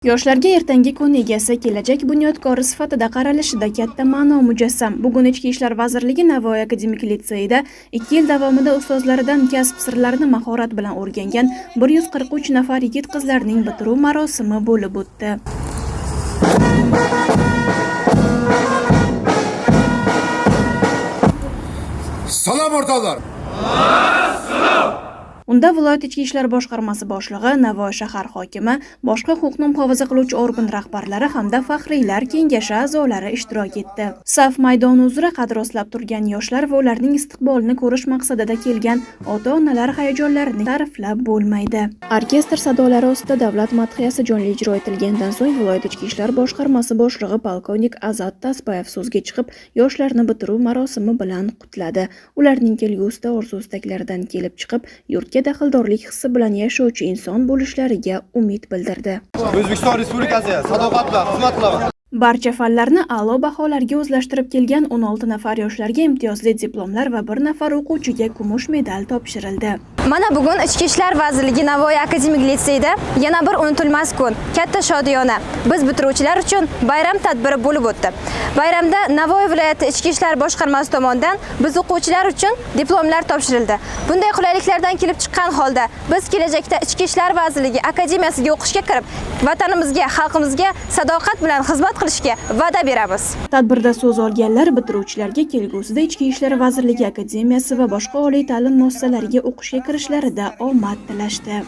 Yoshlarga ertangi kun egasi, kelajak bunyodkori sifatida qaralishida katta ma'no mujassam. Bugun Ichki ishlar vazirligi Navoiy akademik litseyida 2 yil davomida ustozlaridan kasb sirlarini mahorat bilan o'rgangan 143 nafar yigit-qizlarning bitiruv marosimi bo'lib o'tdi. Salom o'rtoqlar. Unda viloyat ichki ishlar boshqarmasi boshlig'i, Navoiy shahar hokimi, boshqa huquqni muhofaza qiluvchi organ rahbarlari hamda faxriylar kengashi a'zolari ishtirok etdi. Saf maydoni uzra qad rostlab turgan yoshlar va ularning istiqbolini ko'rish maqsadida kelgan ota-onalar hayajonlarini ta'riflab bo'lmaydi. Orkestr sadolari ostida davlat madhiyasi jonli ijro etilgandan so'ng viloyat ichki ishlar boshqarmasi boshlig'i polkovnik Azat Tasbayev so'zga chiqib, yoshlarni bitiruv marosimi bilan qutladi. Ularning kelgusida orzu-istaklaridan kelib chiqib, yurtga daxldorlik hissi bilan yashovchi inson bo'lishlariga umid bildirdi. O'zbekiston Respublikasiga sadoqat bilan xizmat qilaman. Barcha fanlarni a'lo baholarga o'zlashtirib kelgan 16 nafar yoshlarga imtiyozli diplomlar va 1 nafar o'quvchiga kumush medal topshirildi. Mana bugun Ichki ishlar vazirligi Navoiy akademik litseyida yana bir unutilmas kun, katta shodiyona. Biz bitiruvchilar uchun bayram tadbiri bo'lib o'tdi. Bayramda Navoiy viloyati Ichki ishlar boshqarmasi tomonidan biz o'quvchilar uchun diplomlar topshirildi. Bunday qulayliklardan kelib chiqqan holda biz kelajakda Ichki ishlar vazirligi akademiyasiga o'qishga kirib, vatanimizga, xalqimizga sadoqat bilan xizmat qilishga va'da beramiz. Tadbirda so'z olganlar bitiruvchilarga kelgusida Ichki ishlar vazirligi akademiyasi va boshqa oliy ta'lim muassasalariga o'qishga kirishlarida omad tilashdi.